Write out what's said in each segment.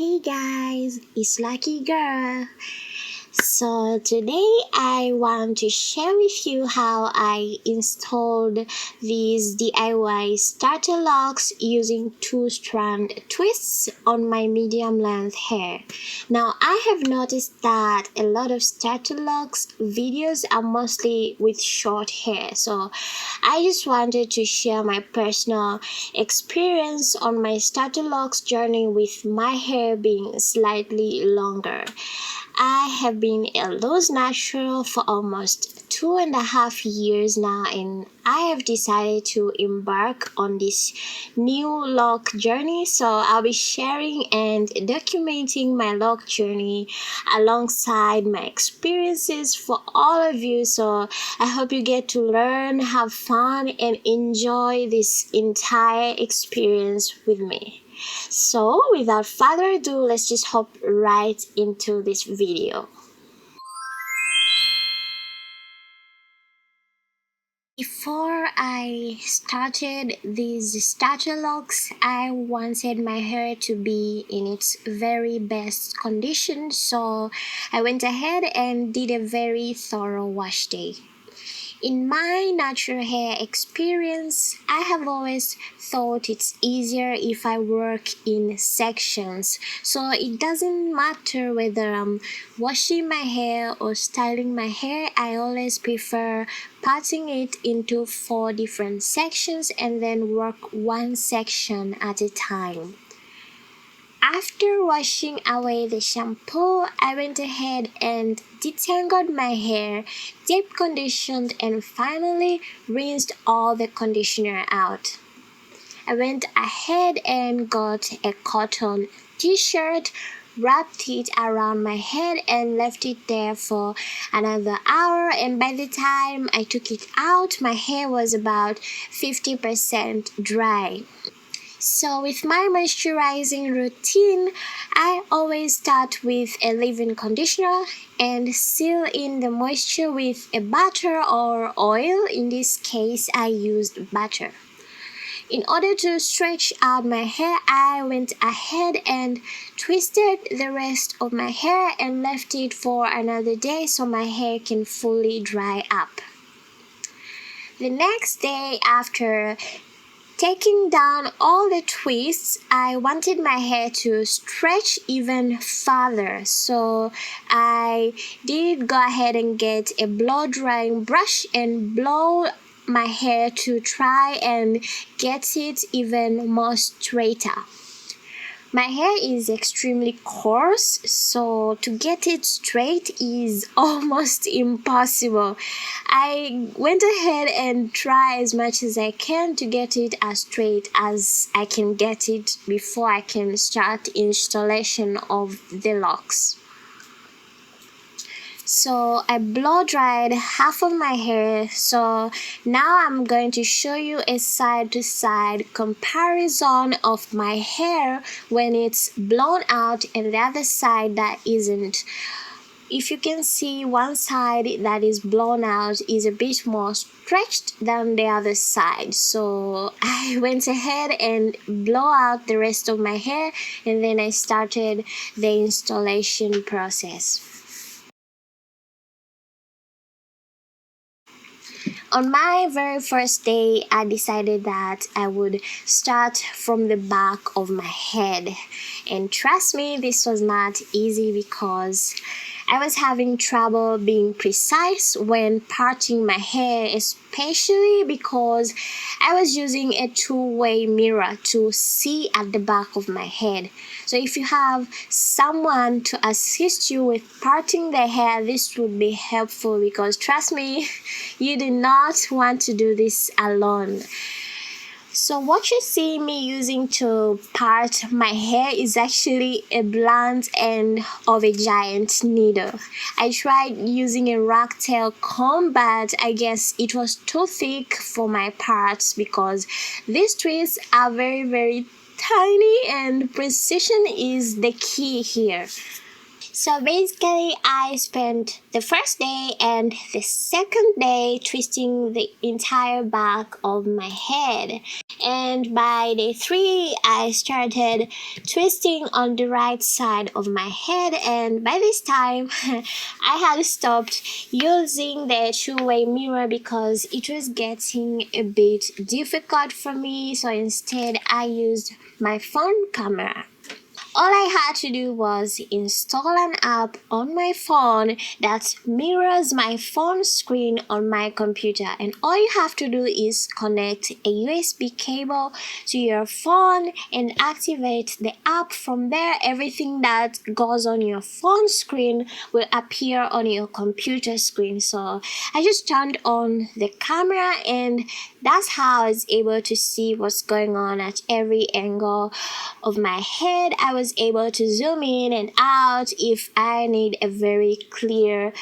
Hey guys, it's Lucky Girl. So today I want to share with you how I installed these DIY starter locks using 2-strand twists on my medium length hair. Now I have noticed that a lot of starter locks videos are mostly with short hair, so I just wanted to share my personal experience on my starter locks journey with my hair being slightly longer. I have been a loose natural for almost 2.5 years now, and I have decided to embark on this new lock journey. So I'll be sharing and documenting my lock journey alongside my experiences for all of you. So I hope you get to learn, have fun, and enjoy this entire experience with me. So without further ado, let's just hop right into this video. Before I started these starter locks, I wanted my hair to be in its very best condition, so I went ahead and did a very thorough wash day. In my natural hair experience, I have always thought it's easier if I work in sections. So it doesn't matter whether I'm washing my hair or styling my hair, I always prefer parting it into 4 different sections and then work one section at a time. After washing away the shampoo, I went ahead and detangled my hair, deep conditioned, and finally rinsed all the conditioner out. I went ahead and got a cotton t-shirt, wrapped it around my head and left it there for another hour, and by the time I took it out, my hair was about 50% dry. So with my moisturizing routine, I always start with a leave-in conditioner and seal in the moisture with a butter or oil. In this case, I used butter. In order to stretch out my hair, I went ahead and twisted the rest of my hair and left it for another day so my hair can fully dry up. The next day, after taking down all the twists, I wanted my hair to stretch even further, so I did go ahead and get a blow drying brush and blow my hair to try and get it even more straighter. My hair is extremely coarse, so to get it straight is almost impossible. I went ahead and tried as much as I can to get it as straight as I can get it before I can start installation of the locks. So I blow dried half of my hair, so now I'm going to show you a side-to-side comparison of my hair when it's blown out and the other side that isn't. If you can see, one side that is blown out is a bit more stretched than the other side, so I went ahead and blow out the rest of my hair and then I started the installation process. On my very first day, I decided that I would start from the back of my head. And trust me, this was not easy because I was having trouble being precise when parting my hair, especially because I was using a two-way mirror to see at the back of my head. So if you have someone to assist you with parting the hair, this would be helpful because trust me, you do not want to do this alone. So what you see me using to part my hair is actually a blunt end of a giant needle. I tried using a ragtail comb, but I guess it was too thick for my parts because these twists are very tiny and precision is the key here. So basically, I spent the first day and the second day twisting the entire back of my head. And by day 3, I started twisting on the right side of my head. And by this time, I had stopped using the two-way mirror because it was getting a bit difficult for me. So instead, I used my phone camera. All I had to do was install an app on my phone that mirrors my phone screen on my computer, and all you have to do is connect a USB cable to your phone and activate the app. From there, everything that goes on your phone screen will appear on your computer screen. So I just turned on the camera, and that's how I was able to see what's going on at every angle of my head. I was able to zoom in and out if I need a very clear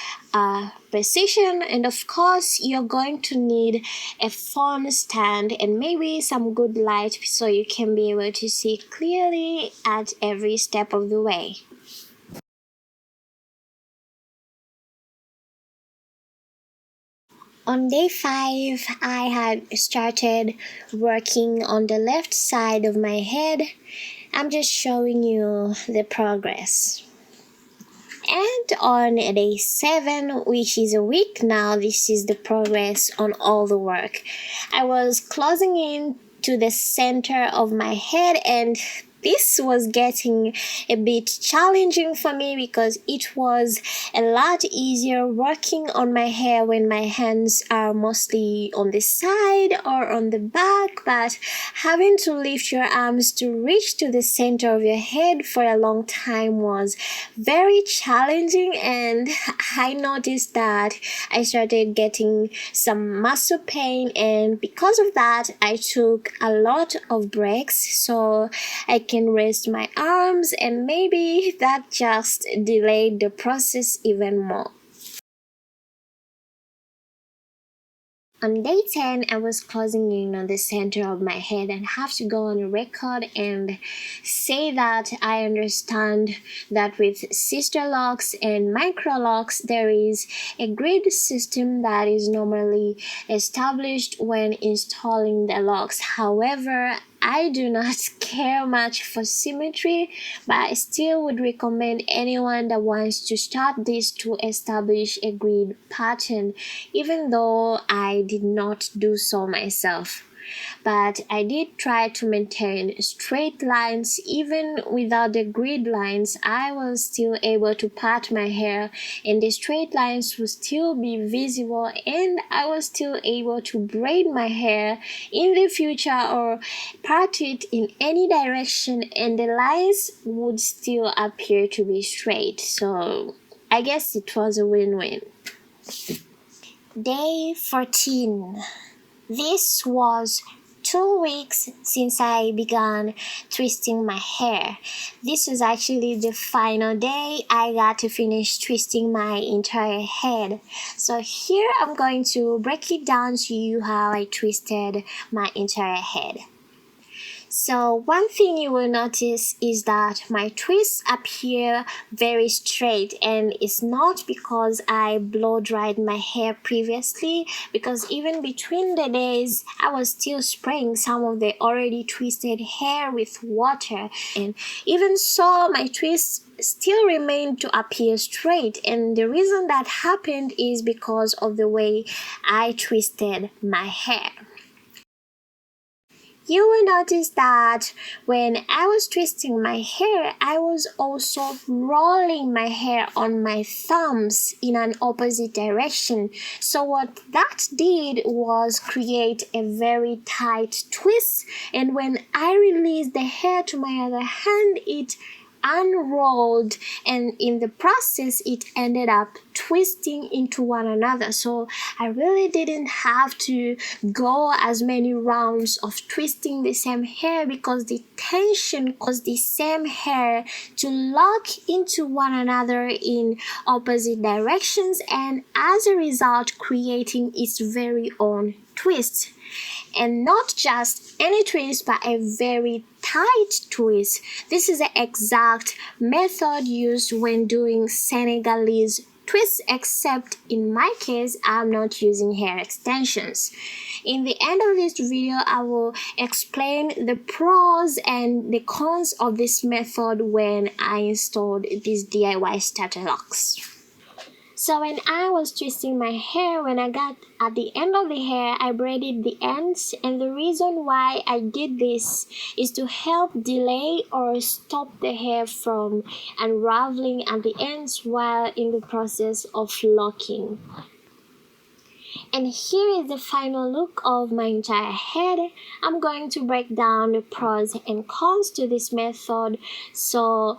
precision. And of course, you're going to need a phone stand and maybe some good light so you can be able to see clearly at every step of the way. On day 5, I had started working on the left side of my head. I'm just showing you the progress. And on day 7, which is a week now, this is the progress on all the work. I was closing in to the center of my head, and this was getting a bit challenging for me because it was a lot easier working on my hair when my hands are mostly on the side or on the back, but having to lift your arms to reach to the center of your head for a long time was very challenging. And I noticed that I started getting some muscle pain, and because of that I took a lot of breaks so I can rest my arms, and maybe that just delayed the process even more. On day 10, I was closing in on the center of my head and have to go on a record and say that I understand that with sister locks and Microlocs, there is a grid system that is normally established when installing the locks. However, I do not care much for symmetry, but I still would recommend anyone that wants to start this to establish a grid pattern, even though I did not do so myself. But I did try to maintain straight lines. Even without the grid lines, I was still able to part my hair and the straight lines would still be visible, and I was still able to braid my hair in the future or part it in any direction and the lines would still appear to be straight. So I guess it was a win-win. Day 14. This was 2 weeks since I began twisting my hair. This was actually the final day I got to finish twisting my entire head. So here I'm going to break it down to you how I twisted my entire head. So one thing you will notice is that my twists appear very straight, and it's not because I blow dried my hair previously, because even between the days I was still spraying some of the already twisted hair with water, and even so my twists still remain to appear straight, and the reason that happened is because of the way I twisted my hair. You will notice that when I was twisting my hair, I was also rolling my hair on my thumbs in an opposite direction. So what that did was create a very tight twist, and when I released the hair to my other hand, it unrolled, and in the process it ended up twisting into one another. So I really didn't have to go as many rounds of twisting the same hair because the tension caused the same hair to lock into one another in opposite directions, and as a result creating its very own twist. and not just any twist but a very tight twist. This is the exact method used when doing Senegalese twists, except in my case I'm not using hair extensions. In the end of this video I will explain the pros and the cons of this method when I installed these DIY starter locks. So when I was twisting my hair, when I got at the end of the hair, I braided the ends, and the reason why I did this is to help delay or stop the hair from unraveling at the ends while in the process of locking. And here is the final look of my entire head. I'm going to break down the pros and cons to this method. So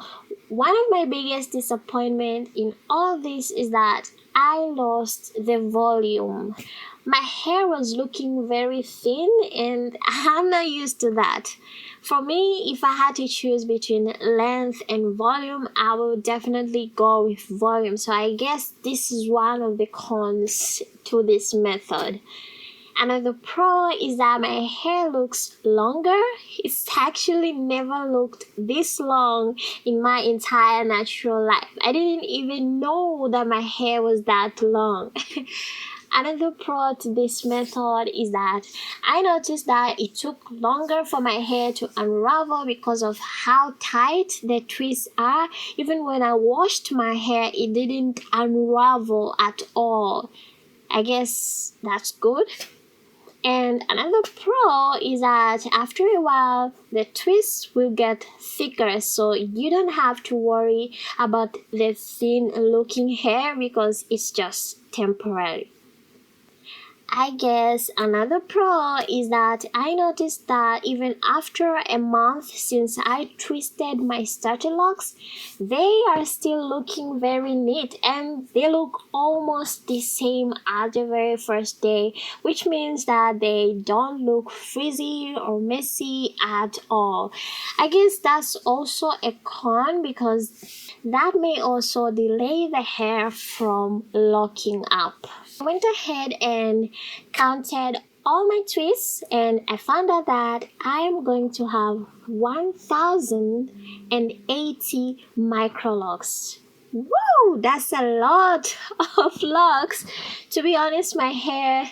one of my biggest disappointment in all of this is that I lost the volume. My hair was looking very thin and I'm not used to that. For me, if I had to choose between length and volume, I would definitely go with volume. So I guess this is one of the cons to this method. Another pro is that my hair looks longer. It's actually never looked this long in my entire natural life. I didn't even know that my hair was that long. Another pro to this method is that I noticed that it took longer for my hair to unravel because of how tight the twists are. Even when I washed my hair, it didn't unravel at all. I guess that's good. And another pro is that after a while, the twists will get thicker, so you don't have to worry about the thin looking hair because it's just temporary. I guess another pro is that I noticed that even after a month since I twisted my starter locks, they are still looking very neat and they look almost the same as the very first day, which means that they don't look frizzy or messy at all. I guess that's also a con because that may also delay the hair from locking up. I went ahead and counted all my twists and I found out that I am going to have 1080 Microlocs. Whoa, that's a lot of locks. To be honest, my hair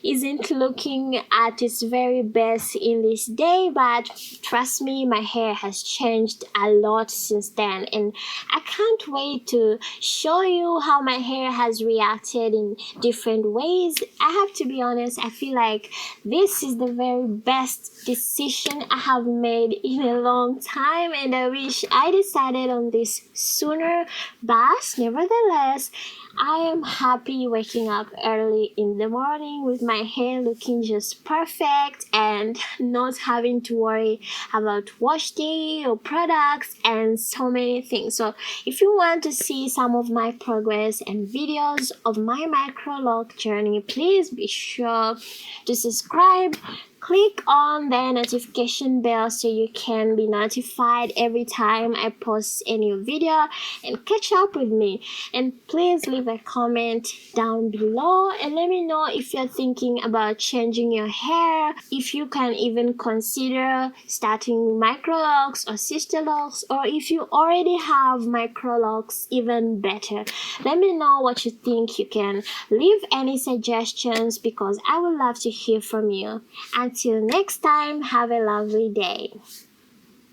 isn't looking at its very best in this day, but trust me, my hair has changed a lot since then, and I can't wait to show you how my hair has reacted in different ways. I have to be honest, I feel like this is the very best decision I have made in a long time, and I wish I decided on this sooner. But nevertheless, I am happy waking up early in the morning with my hair looking just perfect and not having to worry about wash day or products and so many things. So if you want to see some of my progress and videos of my Microloc journey, please be sure to subscribe. Click on the notification bell so you can be notified every time I post a new video and catch up with me. And please leave a comment down below and let me know if you're thinking about changing your hair, if you can even consider starting Microlocs or sister locks, or if you already have Microlocs, even better. Let me know what you think. You can leave any suggestions because I would love to hear from you. Until next time, have a lovely day.